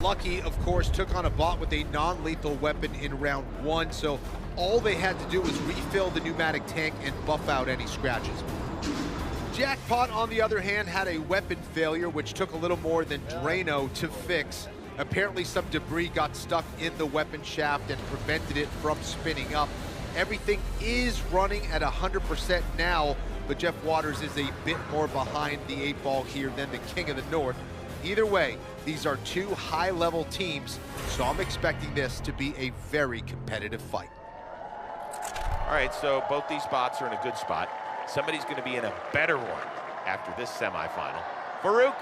Lucky, of course, took on a bot with a non-lethal weapon in round 1, so all they had to do was refill the pneumatic tank and buff out any scratches. Jackpot, on the other hand, had a weapon failure, which took a little more than Drano to fix. Apparently, some debris got stuck in the weapon shaft and prevented it from spinning up. Everything is running at 100% now, but Jeff Waters is a bit more behind the 8-ball here than the King of the North. Either way, these are two high-level teams, so I'm expecting this to be a very competitive fight. All right, so both these spots are in a good spot. Somebody's going to be in a better one after this semifinal. Farouk.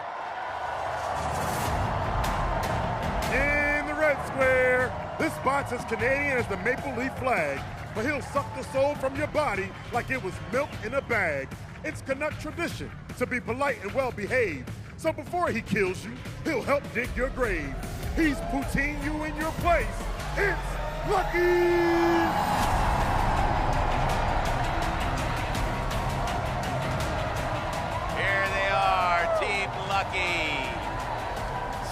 In the red square, this spot's as Canadian as the maple leaf flag, but he'll suck the soul from your body like it was milk in a bag. It's Canuck tradition to be polite and well-behaved, so before he kills you, he'll help dig your grave. He's poutine you in your place. It's Lucky!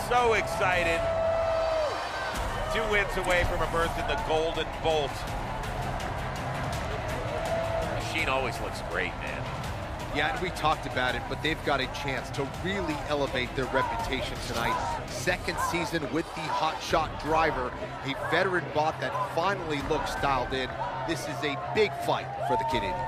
So excited. 2 wins away from a berth in the Golden Bolt. Machine always looks great, man. Yeah, and we talked about it, but they've got a chance to really elevate their reputation tonight. Second season with the hotshot driver, a veteran bot that finally looks dialed in. This is a big fight for the Canadians.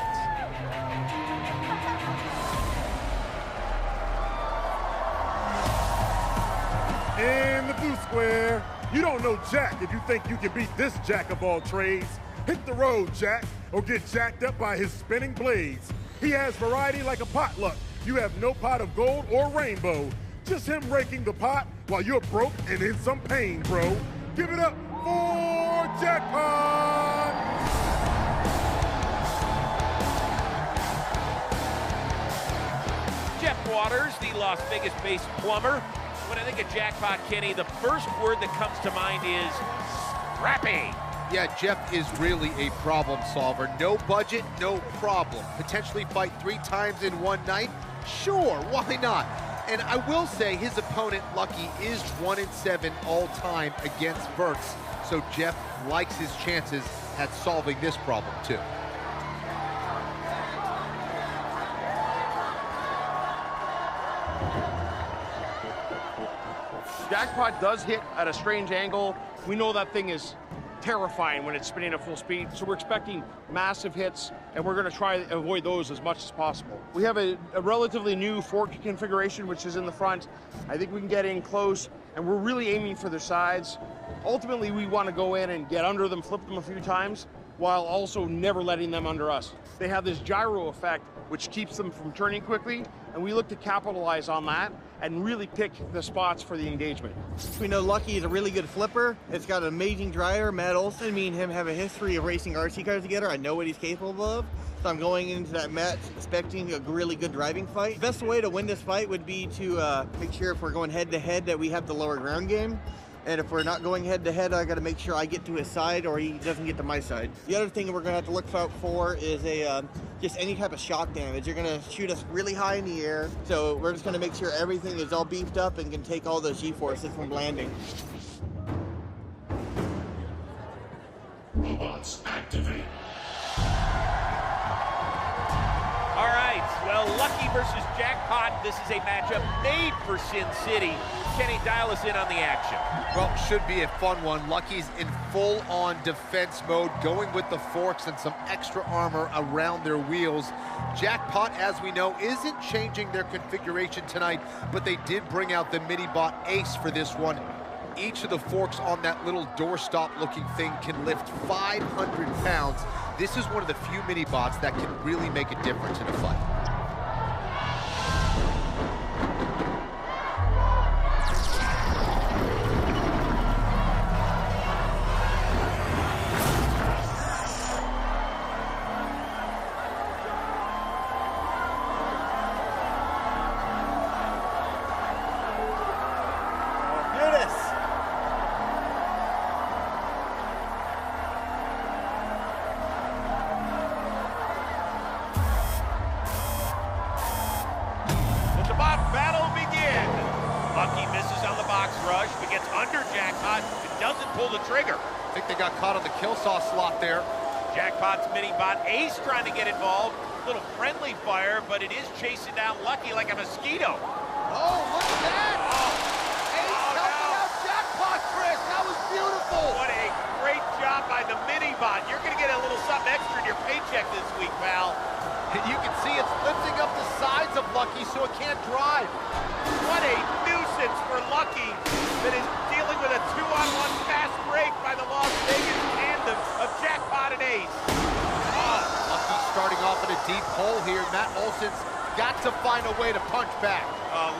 In the blue square, you don't know Jack if you think you can beat this Jack of all trades. Hit the road, Jack, or get jacked up by his spinning blades. He has variety like a potluck. You have no pot of gold or rainbow. Just him raking the pot while you're broke and in some pain, bro. Give it up for Jackpot! Jeff Waters, the Las Vegas-based plumber. When I think of Jackpot, Kenny, the first word that comes to mind is scrappy. Yeah, Jeff is really a problem solver. No budget, no problem. Potentially fight 3 times in one night? Sure, why not? And I will say his opponent, Lucky, is 1-7 all-time against verts, so Jeff likes his chances at solving this problem too. Jackpot does hit at a strange angle. We know that thing is terrifying when it's spinning at full speed, so we're expecting massive hits, and we're going to try to avoid those as much as possible. We have a relatively new fork configuration, which is in the front. I think we can get in close, and we're really aiming for their sides. Ultimately, we want to go in and get under them, flip them a few times, while also never letting them under us. They have this gyro effect, which keeps them from turning quickly, and we look to capitalize on that and really pick the spots for the engagement. We know Lucky is a really good flipper. It's got an amazing driver. Matt Olson, me and him have a history of racing RC cars together. I know what he's capable of. So I'm going into that match expecting a really good driving fight. The best way to win this fight would be to make sure if we're going head-to-head that we have the lower ground game. And if we're not going head-to-head, I got to make sure I get to his side or he doesn't get to my side. The other thing we're going to have to look out for is just any type of shock damage. You're going to shoot us really high in the air, so we're just going to make sure everything is all beefed up and can take all those G-forces from landing. Robots activate. All right, well, Lucky versus Jackpot. This is a matchup made for Sin City. Kenny, dial us in on the action. Well, should be a fun one. Lucky's in full-on defense mode, going with the forks and some extra armor around their wheels. Jackpot, as we know, isn't changing their configuration tonight, but they did bring out the mini-bot Ace for this one. Each of the forks on that little doorstop-looking thing can lift 500 pounds. This is one of the few mini-bots that can really make a difference in a fight. under Jackpot and doesn't pull the trigger. I think they got caught on the kill saw slot there. Jackpot's mini-bot Ace trying to get involved. Little friendly fire, but it is chasing down Lucky like a mosquito. Oh, look at that! Ace helping out Jackpot, Chris. That was beautiful. What a great job by the mini-bot. You're going to get a little something extra in your paycheck this week, pal. You can see it's lifting up the sides of Lucky so it can't drive. What a nuisance for Lucky that is dealing with a 2-on-1 fast break by the Las Vegas tandem of Jackpot and Ace. Lucky starting off in a deep hole here. Matt Olson's got to find a way to punch back.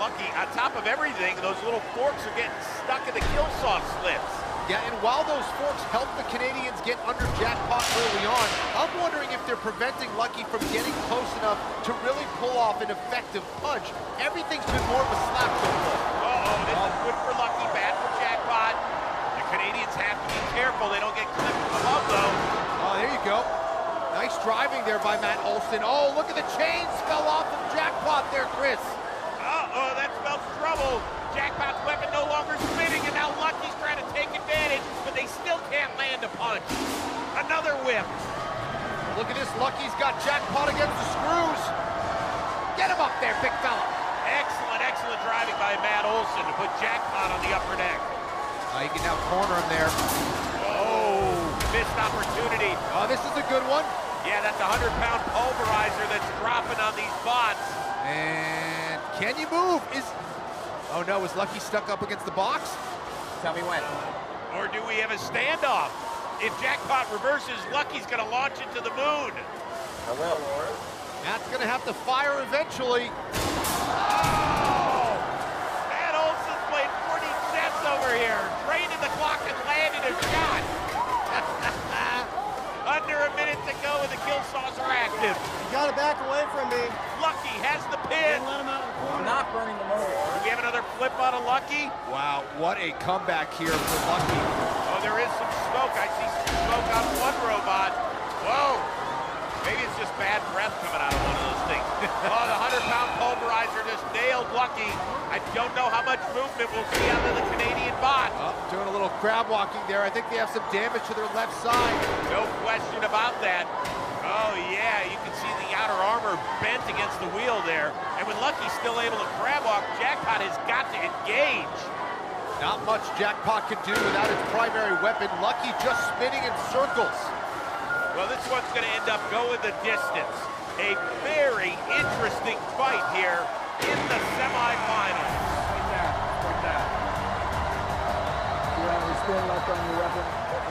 Lucky, on top of everything, those little forks are getting stuck in the kill saw slips. Yeah, and while those forks help the Canadians get under Jackpot early on, I'm wondering if they're preventing Lucky from getting close enough to really pull off an effective punch. Everything's been more of a slap so far. This is good for Lucky, bad for Jackpot. The Canadians have to be careful they don't get clipped above, though. Oh, there you go. Nice driving there by Matt Olson. Oh, look at the chains fell off of Jackpot there, Chris. Uh-oh, that spells trouble. Jackpot's weapon no longer spinning, and now Lucky's trying to take advantage, but they still can't land a punch. Another whip. Look at this, Lucky's got Jackpot against the screws. Get him up there, big fella. Excellent driving by Matt Olson to put Jackpot on the upper deck. You can now corner him there. Oh, missed opportunity. Oh, this is a good one. Yeah, that's a 100-pound pulverizer that's dropping on these bots. And can you move? Oh no, is Lucky stuck up against the box? Tell me when. Or do we have a standoff? If Jackpot reverses, Lucky's gonna launch into the moon. I will, Lord. Matt's gonna have to fire eventually. Oh! Matt Olson's played 40 cents over here. Draining the clock and landed a shot. Under a minute to go and the kill saws are active. You gotta back away from me. Lucky has the pin. Let him out in the corner. I'm not burning the motor. Do we have another flip on a Lucky? Wow, what a comeback here for Lucky. Oh, there is some smoke. I see some smoke on one robot. Whoa. Maybe it's just bad breath coming out of one of those things. Oh, the 100-pound pulverizer just nailed Lucky. I don't know how much movement we'll see out of the Canadian bot. Doing a little crab walking there. I think they have some damage to their left side. No question about that. Oh, yeah, you can see the outer armor bent against the wheel there. And when Lucky's still able to crab walk, Jackpot has got to engage. Not much Jackpot can do without its primary weapon. Lucky just spinning in circles. Well, this one's going to end up going the distance. A very interesting fight here in the semifinals. Like that. You have any spin left on your weapon?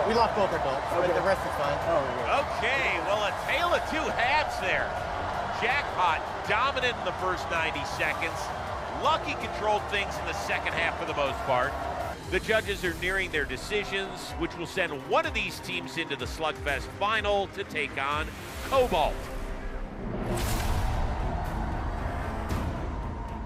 We lost both our bolts, but Okay. the rest is fine. Oh, yeah. Okay, well, a tale of two halves there. Jackpot dominant in the first 90 seconds. Lucky controlled things in the second half for the most part. The judges are nearing their decisions, which will send one of these teams into the Slugfest final to take on Cobalt.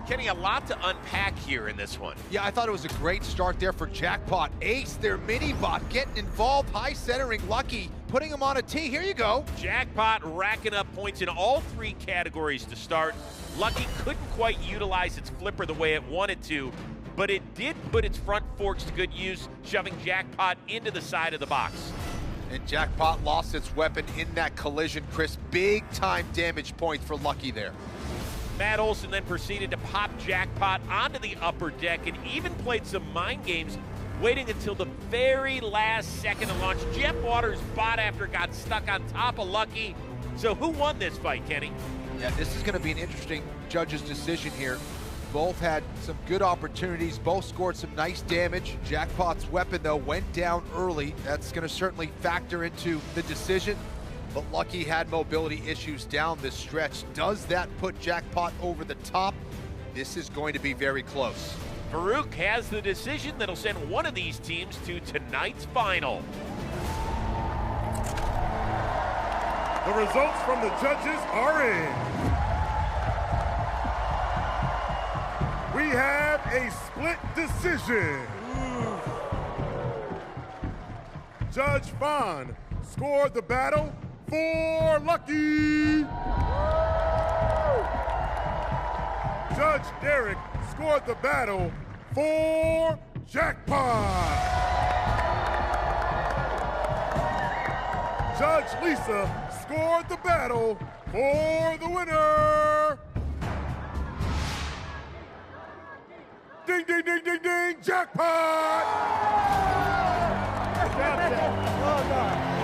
Kenny, a lot to unpack here in this one. Yeah, I thought it was a great start there for Jackpot. Ace, their mini-bot, getting involved, high centering Lucky, putting him on a tee. Here you go. Jackpot racking up points in all three categories to start. Lucky couldn't quite utilize its flipper the way it wanted to, but it did put its front forks to good use, shoving Jackpot into the side of the box. And Jackpot lost its weapon in that collision, Chris. Big time damage point for Lucky there. Matt Olson then proceeded to pop Jackpot onto the upper deck and even played some mind games, waiting until the very last second to launch Jetwater's bot after it got stuck on top of Lucky. So who won this fight, Kenny? Yeah, this is going to be an interesting judge's decision here. Both had some good opportunities, both scored some nice damage. Jackpot's weapon, though, went down early. That's going to certainly factor into the decision. But Lucky had mobility issues down this stretch. Does that put Jackpot over the top? This is going to be very close. Farouk has the decision that'll send one of these teams to tonight's final. The results from the judges are in. We have a split decision. Judge Vaughn scored the battle for Lucky. Judge Derek scored the battle for Jackpot! Judge Lisa scored the battle for the winner! Ding, ding, ding, ding, ding, Jackpot! Well done.